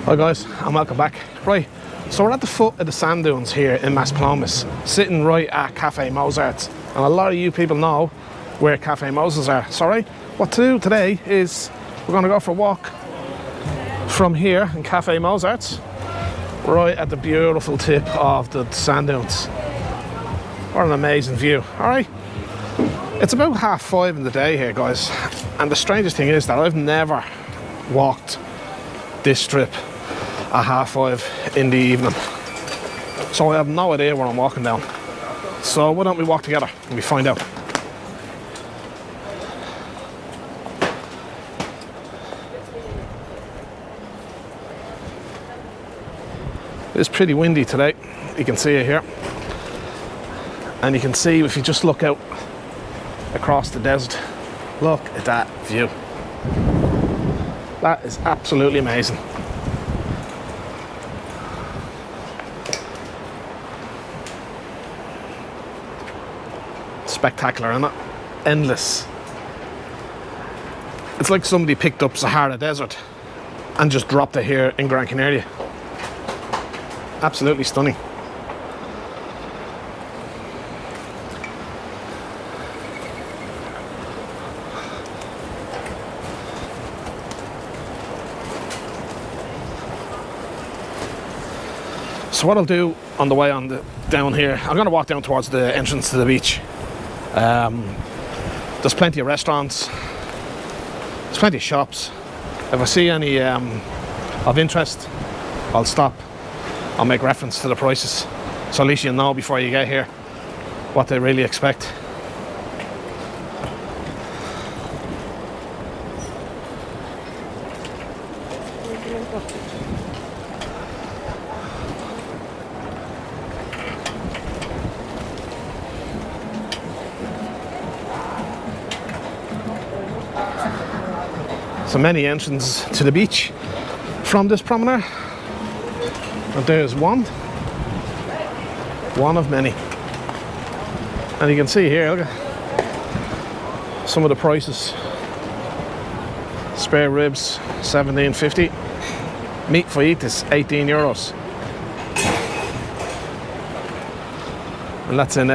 Hi guys, and welcome back. Right, so we're at the foot of the sand dunes here in Maspalomas, sitting right at Cafe Mozart's, and a lot of you people know where Cafe Mozart's are. So right, what to do today is we're going to go for a walk from here in Cafe Mozart's right at the beautiful tip of the sand dunes. What an amazing view. Alright, it's about 5:30 in the day here, guys, and the strangest thing is that I've never walked this strip at 5:30 in the evening, so I have no idea where I'm walking down. So why don't we walk together and we find out. It's pretty windy today, you can see it here, and you can see if you just look out across the desert, look at that view. That is absolutely amazing. Spectacular, isn't it? Endless. It's like somebody picked up Sahara Desert and just dropped it here in Gran Canaria. Absolutely stunning. So what I'll do on the way down here, I'm going to walk down towards the entrance to the beach. There's plenty of restaurants, there's plenty of shops. If I see any of interest, I'll stop. I'll make reference to the prices, so at least you'll know before you get here what they really expect. So many entrances to the beach from this promenade, and there's one of many. And you can see here, look at some of the prices. Spare ribs, $17.50. Meat fajitas, €18. And that's in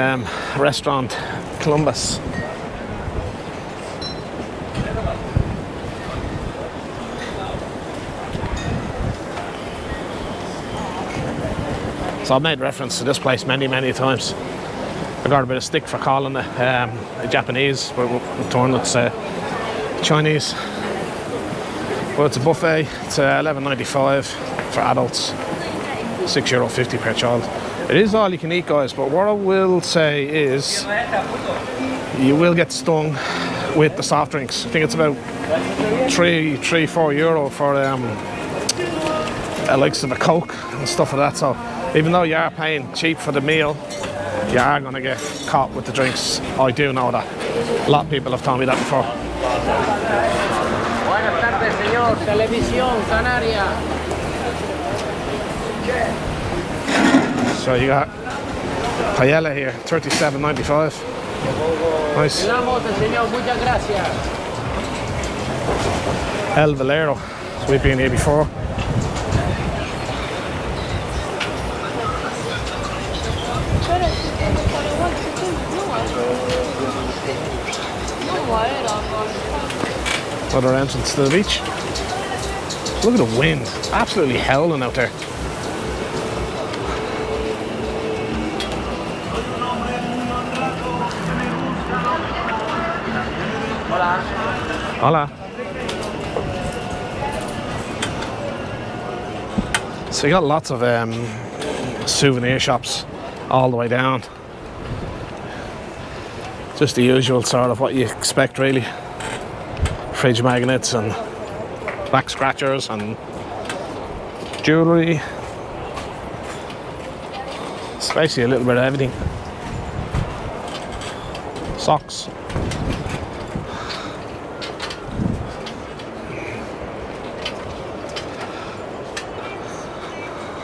restaurant Columbus. So I've made reference to this place many times. I got a bit of stick for calling it Japanese, but in turn it's Chinese. Well, it's a buffet. It's $11.95 for adults, €6.50 per child. It is all you can eat, guys, but what I will say is you will get stung with the soft drinks. I think it's about €4 for likes of a Coke and stuff like that. So even though you are paying cheap for the meal, you are going to get caught with the drinks. I do know that. A lot of people have told me that before. Buenas tardes, señor. Televisión Canaria. So you got paella here, $37.95. Nice. Señor, muchas gracias. El Valero. So we've been here before. Other entrance to the beach. Look at the wind, absolutely howling out there. Hola. Hola. So you got lots of souvenir shops all the way down. Just the usual sort of what you expect, really. Fridge magnets and back scratchers and jewellery. It's basically a little bit of everything. Socks.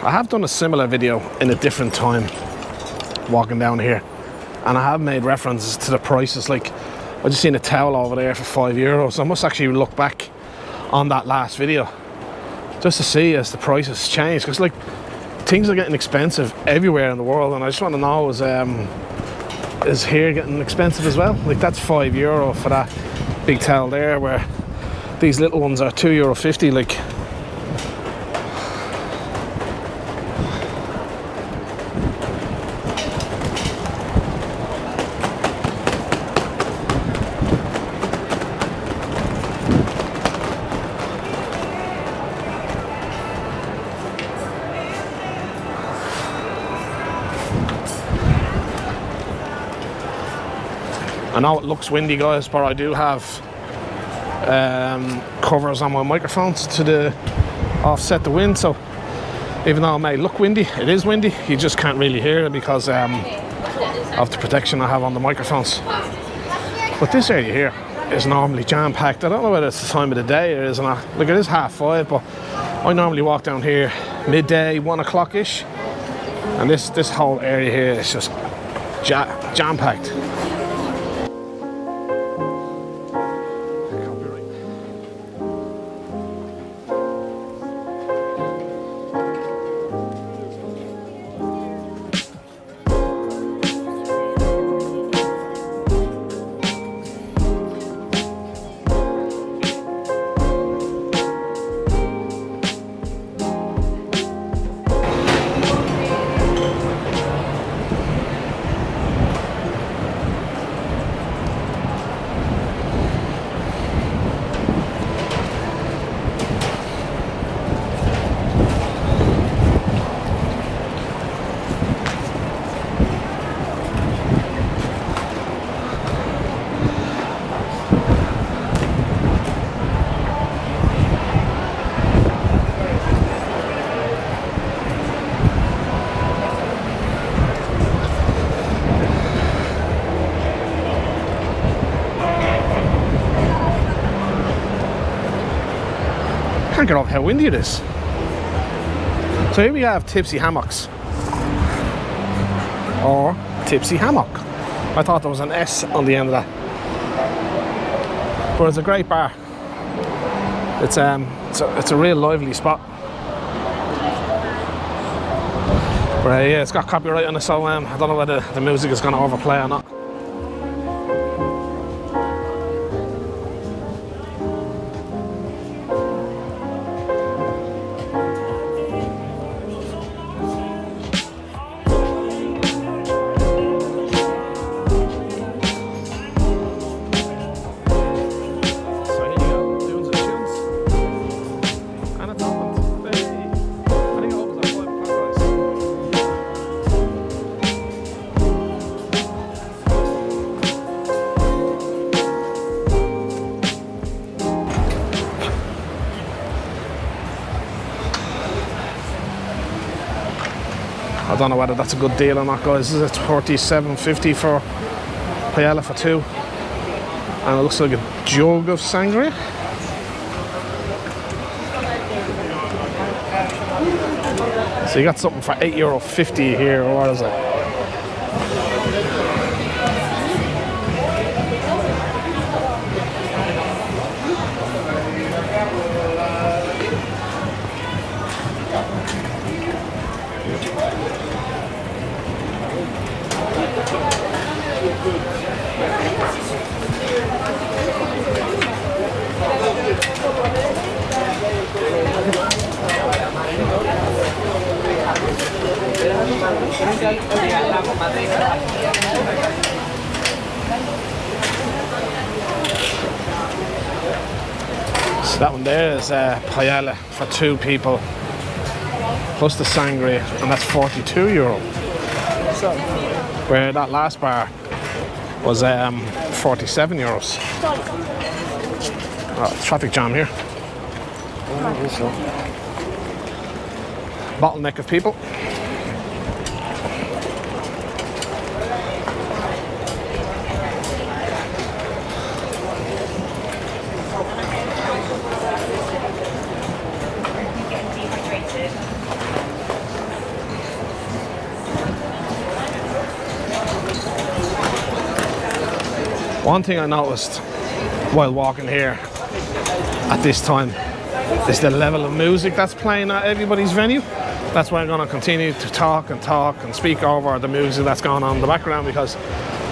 I have done a similar video in a different time walking down here, and I have made references to the prices. Like, I just seen a towel over there for €5. I must actually look back on that last video just to see as the prices change, because like things are getting expensive everywhere in the world, and I just want to know is here getting expensive as well? Like that's €5 for that big towel there, where these little ones are €2.50. Like, I know it looks windy, guys, but I do have covers on my microphones to offset the wind, so even though it may look windy, it is windy. You just can't really hear it because of the protection I have on the microphones. But this area here is normally jam-packed. I don't know whether it's the time of the day or is not. Like, it is 5:30, but I normally walk down here midday, 1 o'clock-ish, and this whole area here is just jam-packed. Can't get off how windy it is. So here we have Tipsy Hammocks, or Tipsy Hammock. I thought there was an S on the end of that, but it's a great bar. It's a real lively spot. But yeah, it's got copyright on it, so I don't know whether the music is going to overplay or not. I don't know whether that's a good deal or not, guys. This is $37.50 for paella for two, and it looks like a jug of sangria. So you got something for €8.50 here, or what is it? So that one there is paella for two people, plus the sangria, and that's €42. Where that last bar was €47. Oh, traffic jam here. Bottleneck of people. One thing I noticed while walking here at this time is the level of music that's playing at everybody's venue. That's why I'm going to continue to talk and speak over the music that's going on in the background, because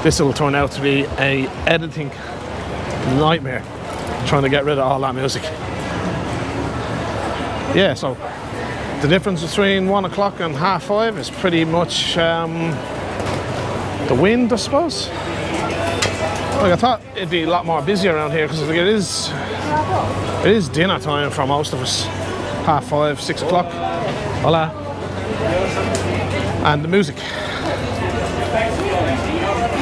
this will turn out to be a editing nightmare trying to get rid of all that music. Yeah, so the difference between 1 o'clock and 5:30 is pretty much the wind, I suppose. Like, I thought it'd be a lot more busy around here, because it is dinner time for most of us. 5:30, 6 o'clock. Hola. And the music.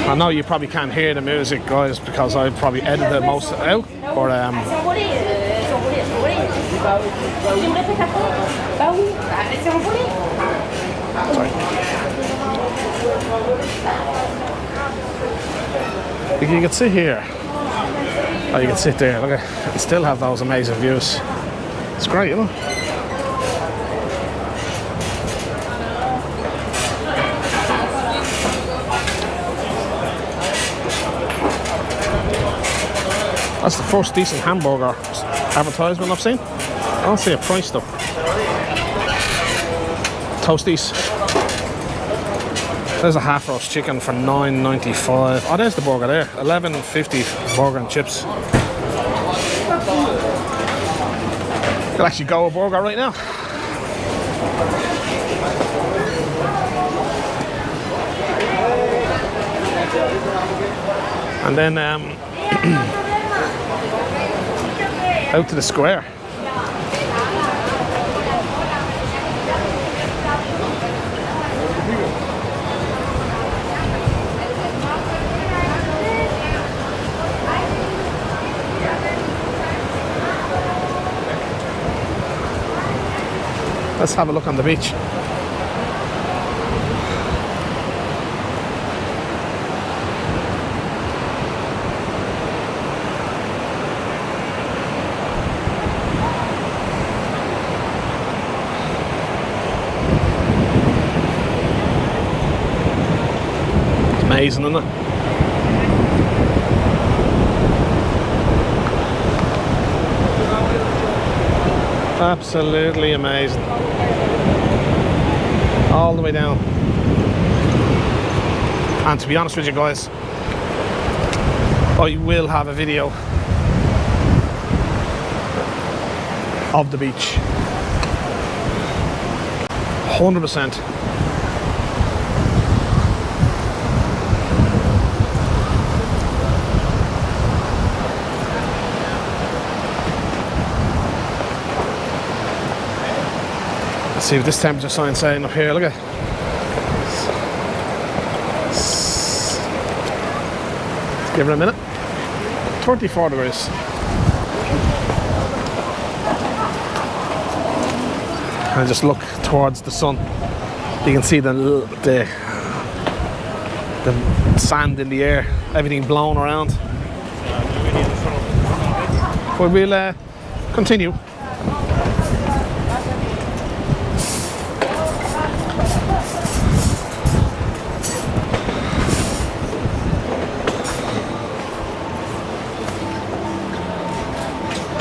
I know you probably can't hear the music, guys, because I probably edited most of it out. Or sorry. You can sit here. Oh, you can sit there. Look, and still have those amazing views. It's great, isn't it? That's the first decent hamburger advertisement I've seen. I don't see a price though. Toasties. There's a half roast chicken for $9.95. Oh, there's the burger there. $11.50 burger and chips. Could actually go a burger right now. And then out to the square. Let's have a look on the beach. Amazing, isn't it? Absolutely amazing. All the way down. And to be honest with you guys, I will have a video of the beach. 100%. Let's see what this temperature sign's saying up here. Look at it. Let's give it a minute. 34 degrees. And just look towards the sun. You can see the sand in the air, everything blown around. But we'll continue.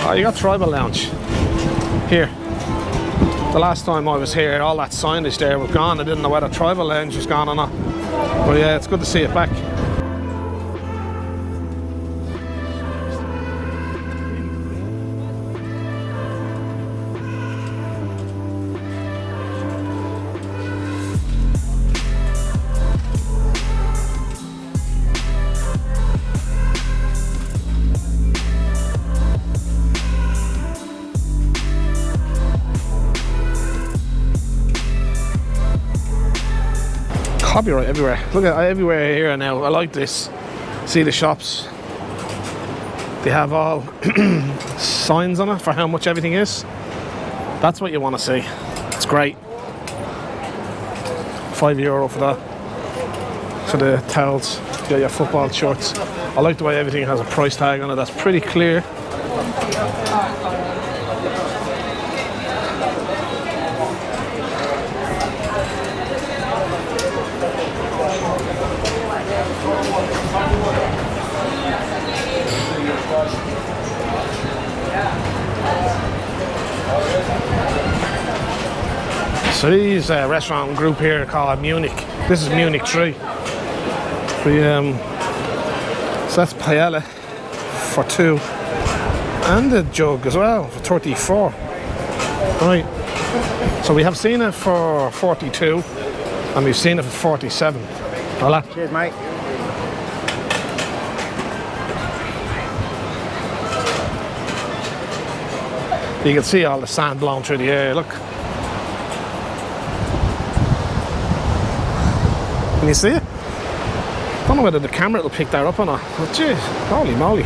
Oh, you got Tribal Lounge here. The last time I was here, all that signage there was gone. I didn't know whether Tribal Lounge was gone or not. But yeah, it's good to see it back. Copyright everywhere. Look at everywhere here now. I like this. See the shops. They have all signs on it for how much everything is. That's what you want to see. It's great. €5 for that. For the towels. You got your football shorts. I like the way everything has a price tag on it. That's pretty clear. So these restaurant group here called Munich. This is Munich 3. So that's paella for 2. And a jug as well for 34. Right. So we have seen it for 42 and we've seen it for 47. Voila. Cheers, mate. You can see all the sand blowing through the air, look. Can you see it? Don't know whether the camera will pick that up or not. But geez, holy moly.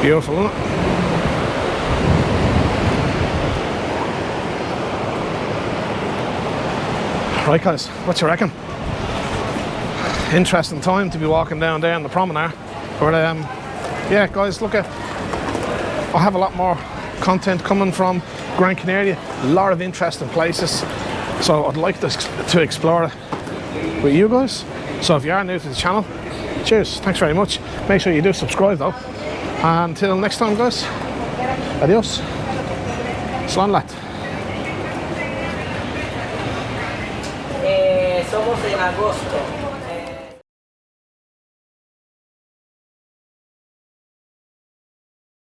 Beautiful, isn't it? Right guys, what you reckon? Interesting time to be walking down there on the promenade. But yeah guys, look at, I have a lot more content coming from Gran Canaria, a lot of interesting places. So I'd like to explore it with you guys. So if you are new to the channel, cheers, thanks very much. Make sure you do subscribe though. Until next time guys, adios. Slán lahat. Somos en agosto.